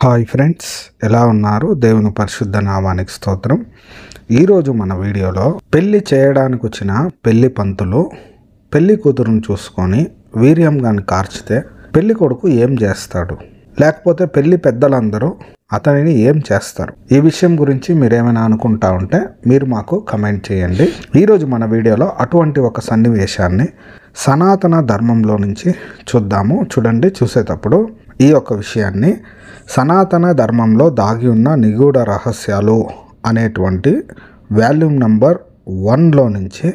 Hi friends, ఎలా ఉన్నారు? దేవుని పరిశుద్ధ నామానికి స్తోత్రం. ఈరోజు మన వీడియోలో పెళ్లి చేయడానికి వచ్చిన పెళ్లి పంతులు పెళ్లి కూతురును చూసుకొని వీర్యంగాని కార్చితే పెళ్లి కొడుకు ఏం చేస్తాడు, లేకపోతే పెళ్లి పెద్దలందరూ అతనిని ఏం చేస్తారు? ఈ విషయం గురించి మీరేమైనా అనుకుంటా ఉంటే మీరు మాకు కమెంట్ చేయండి. ఈరోజు మన వీడియోలో అటువంటి ఒక సన్నివేశాన్ని సనాతన ధర్మంలో నుంచి చూద్దాము. చూడండి, చూసేటప్పుడు ఈ యొక్క విషయాన్ని సనాతన ధర్మంలో దాగి ఉన్న నిగూఢ రహస్యాలు అనేటువంటి వాల్యూమ్ నంబర్ 1లో నుంచి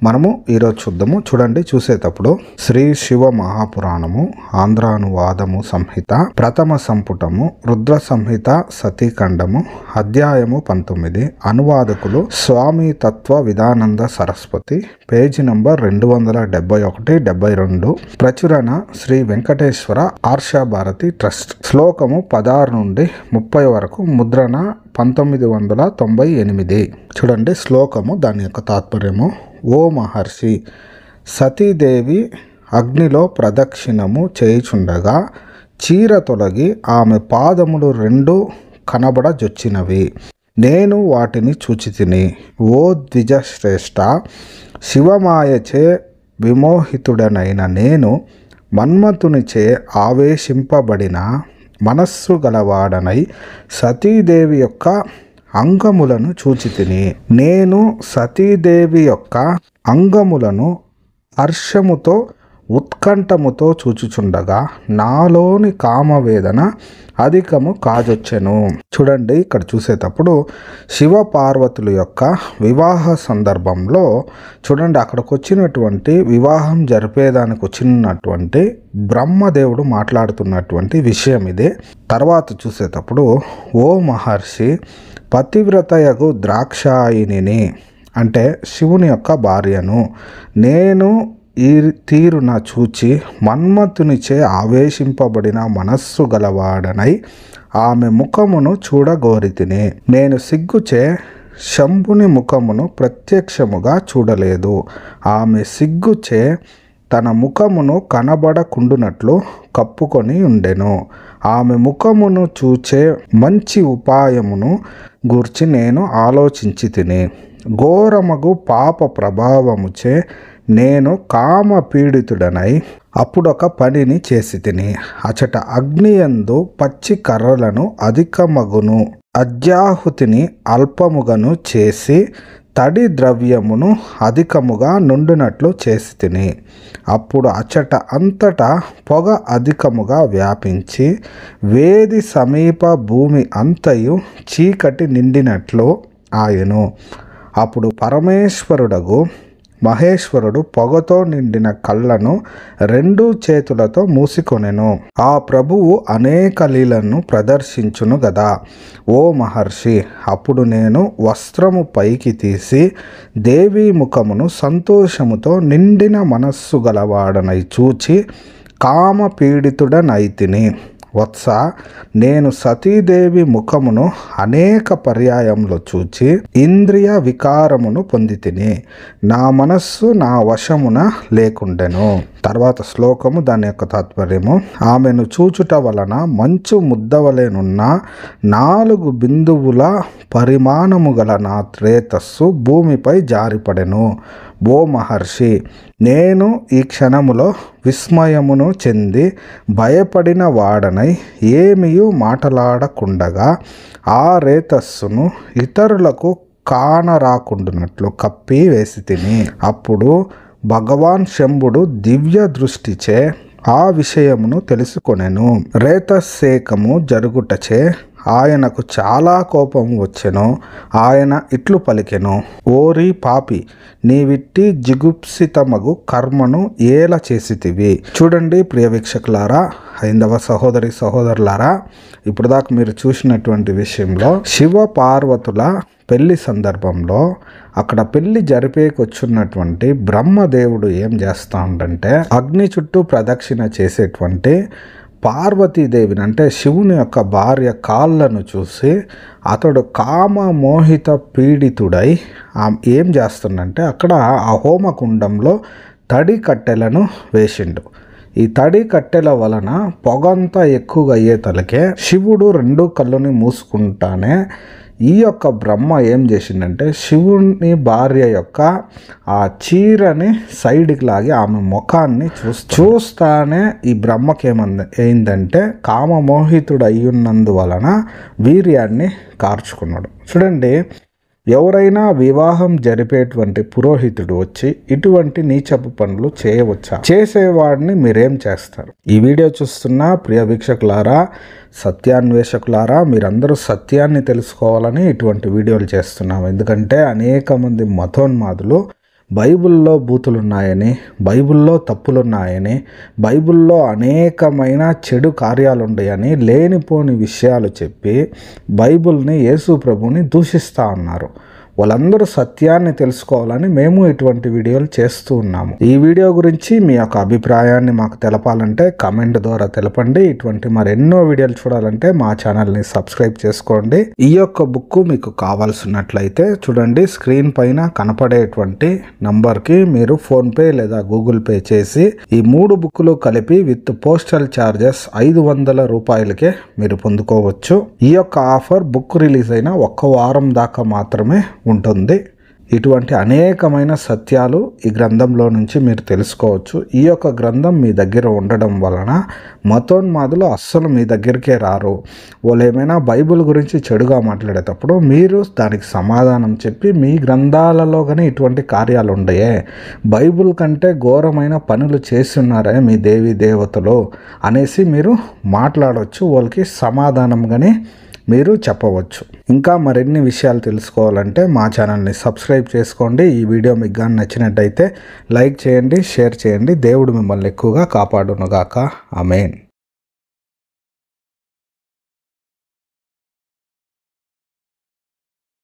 మనము ఈరోజు చూద్దాము. చూడండి, చూసేటప్పుడు శ్రీ శివ మహాపురాణము ఆంధ్రానువాదము సంహిత ప్రథమ సంపుటము రుద్ర సంహిత సతీఖండము అధ్యాయము 19 అనువాదకులు స్వామి తత్వ విధానంద సరస్వతి పేజీ నంబర్ 271-72 ప్రచురణ శ్రీ వెంకటేశ్వర ఆర్షభారతి ట్రస్ట్ శ్లోకము 16 నుండి 30 వరకు ముద్రణ 1998. చూడండి శ్లోకము, దాని యొక్క తాత్పర్యము. ఓ మహర్షి, సతీదేవి అగ్నిలో ప్రదక్షిణము చేయుచుండగా చీర తొలగి ఆమె పాదములు 2 కనబడజొచ్చినవి. నేను వాటిని చూచితిని. ఓ ద్విజశ్రేష్ఠ, శివమాయచే విమోహితుడనైన నేను మన్మథునిచే ఆవేశింపబడిన మనస్సు గలవాడనై సతీదేవి యొక్క అంగములను చూచితిని. నేను సతీదేవి యొక్క అంగములను హర్షముతో ఉత్కంఠముతో చూచుచుండగా నాలోని కామవేదన అధికము కాజొచ్చెను. చూడండి, ఇక్కడ చూసేటప్పుడు శివ పార్వతుల యొక్క వివాహ సందర్భంలో చూడండి, అక్కడికి వచ్చినటువంటి వివాహం జరిపేదానికి వచ్చినటువంటి బ్రహ్మదేవుడు మాట్లాడుతున్నటువంటి విషయం ఇదే. తర్వాత చూసేటప్పుడు ఓ మహర్షి, పతివ్రతయగు ద్రాక్షాయిని అంటే శివుని యొక్క భార్యను నేను ఈ తీరున చూచి మన్మథునిచే ఆవేశింపబడిన మనస్సు గలవాడనై ఆమె ముఖమును చూడగోరితిని. నేను సిగ్గుచే శంభుని ముఖమును ప్రత్యక్షముగా చూడలేదు. ఆమె సిగ్గుచే తన ముఖమును కనబడకుండునట్లు కప్పుకొని ఉండెను. ఆమె ముఖమును చూచే మంచి ఉపాయమును గూర్చి నేను ఆలోచించి తిని ఘోరమగు పాప ప్రభావముచే నేను కామ పీడితుడనై అప్పుడొక పనిని చేసి తిని. అచట అగ్నియందు పచ్చి కర్రలను అధికమగును అజ్యాహుతిని అల్పముగను చేసి తడి ద్రవ్యమును అధికముగా నుండినట్లు చేసి తిని. అప్పుడు అచట అంతటా పొగ అధికముగా వ్యాపించి వేది సమీప భూమి అంతయు చీకటి నిండినట్లు ఆయను. అప్పుడు పరమేశ్వరుడగు మహేశ్వరుడు పొగతో నిండిన కళ్ళను 2 చేతులతో మూసికొనెను. ఆ ప్రభువు అనేక లీలను ప్రదర్శించును గదా. ఓ మహర్షి, అప్పుడు నేను వస్త్రము పైకి తీసి దేవీ ముఖమును సంతోషముతో నిండిన మనస్సు గలవాడనై చూచి కామ పీడితుడనైతిని. వత్స, నేను సతీదేవి ముఖమును అనేక పర్యాయములు చూచి ఇంద్రియ వికారమును పొందితిని. నా మనస్సు నా వశమున లేకుండెను. తర్వాత శ్లోకము, దాని యొక్క తాత్పర్యము. ఆమెను చూచుట వలన మంచు ముద్దవలెనున్న 4 బిందువుల పరిమాణము గల నా త్రేతస్సు భూమిపై జారిపడెను. ఓ మహర్షి, నేను ఈ క్షణములో విస్మయమును చెంది భయపడిన వాడనై ఏమియూ మాటలాడకుండగా ఆ రేతస్సును ఇతరులకు కానరాకుండునట్లు కప్పి వేసి తిని. అప్పుడు భగవాన్ శంభుడు దివ్య దృష్టిచే ఆ విషయమును తెలుసుకొనెను. రేతస్సేకము జరుగుటచే ఆయనకు చాలా కోపము వచ్చెను. ఆయన ఇట్లు పలికెను, ఓరి పాపి, నీవిట్టి జిగుప్సితమగు కర్మను ఏల చేసితివి. చూడండి ప్రియ వీక్షకులారా, హైందవ సహోదరి సహోదరులారా, ఇప్పుడు దాకా మీరు చూసినటువంటి విషయంలో శివ పార్వతుల పెళ్లి సందర్భంలో అక్కడ పెళ్లి జరిపేకొచ్చున్నటువంటి బ్రహ్మదేవుడు ఏం చేస్తా ఉండంటే అగ్ని చుట్టూ ప్రదక్షిణ చేసేటువంటి పార్వతీదేవిని అంటే శివుని యొక్క భార్య కాళ్ళను చూసి అతడు కామ మోహిత పీడితుడై ఏం చేస్తుండంటే అక్కడ ఆ హోమకుండంలో తడి కట్టెలను వేసిండు. ఈ తడి కట్టెల వలన పొగంతా ఎక్కువగా అయ్యేతలకే శివుడు 2 కళ్ళుని మూసుకుంటానే ఈ యొక్క బ్రహ్మ ఏం చేసిందంటే శివుని భార్య యొక్క ఆ చీరని సైడ్కి లాగి ఆమె ముఖాన్ని చూస్తానే ఈ బ్రహ్మకి ఏందంటే కామమోహితుడు అయ్యున్నందువలన వీర్యాన్ని కార్చుకున్నాడు. చూడండి, ఎవరైనా వివాహం జరిపేటువంటి పురోహితుడు వచ్చి ఇటువంటి నీచపు పనులు చేయవచ్చా? చేసేవాడిని మీరేం చేస్తారు? ఈ వీడియో చూస్తున్న ప్రియ వీక్షకులారా, సత్యాన్వేషకులారా, మీరందరూ సత్యాన్ని తెలుసుకోవాలని ఇటువంటి వీడియోలు చేస్తున్నాం. ఎందుకంటే అనేక మంది మతోన్మాదులు బైబిల్లో బూతులున్నాయని, బైబిల్లో తప్పులున్నాయని, బైబిల్లో అనేకమైన చెడు కార్యాలున్నాయని లేనిపోని విషయాలు చెప్పి బైబిల్ని యేసు ప్రభుని దూషిస్తూ ఉన్నారు. వాళ్ళందరూ సత్యాన్ని తెలుసుకోవాలని మేము ఇటువంటి వీడియోలు చేస్తూ ఉన్నాము. ఈ వీడియో గురించి మీ యొక్క అభిప్రాయాన్ని మాకు తెలపాలంటే కమెంట్ ద్వారా తెలపండి. ఇటువంటి మరెన్నో వీడియోలు చూడాలంటే మా ఛానల్ని సబ్స్క్రైబ్ చేసుకోండి. ఈ యొక్క బుక్ మీకు కావాల్సినట్లయితే చూడండి, స్క్రీన్ పైన కనపడేటువంటి నంబర్కి మీరు ఫోన్పే లేదా గూగుల్ పే చేసి ఈ 3 బుక్కులు కలిపి విత్ పోస్టల్ ఛార్జెస్ 500 రూపాయలకే మీరు పొందుకోవచ్చు. ఈ యొక్క ఆఫర్ బుక్ రిలీజ్ అయిన 1 వారం దాకా మాత్రమే ఉంటుంది. ఇటువంటి అనేకమైన సత్యాలు ఈ గ్రంథంలో నుంచి మీరు తెలుసుకోవచ్చు. ఈ యొక్క గ్రంథం మీ దగ్గర ఉండడం వలన మతోన్మాదులు అస్సలు మీ దగ్గరికే రారు. వాళ్ళు ఏమైనా బైబిల్ గురించి చెడుగా మాట్లాడేటప్పుడు మీరు దానికి సమాధానం చెప్పి మీ గ్రంథాలలో కానీ ఇటువంటి కార్యాలు ఉండయే, బైబిల్ కంటే ఘోరమైన పనులు చేస్తున్నారే మీ దేవి దేవతలు అనేసి మీరు మాట్లాడవచ్చు. వాళ్ళకి సమాధానం కానీ మీరు చెప్పవచ్చు. ఇంకా మరిన్ని విషయాలు తెలుసుకోవాలంటే మా ఛానల్ని సబ్స్క్రైబ్ చేసుకోండి. ఈ వీడియో మీకు కానీ నచ్చినట్టయితే లైక్ చేయండి, షేర్ చేయండి. దేవుడు మిమ్మల్ని ఎక్కువగా కాపాడునుగాక. ఆమేన్.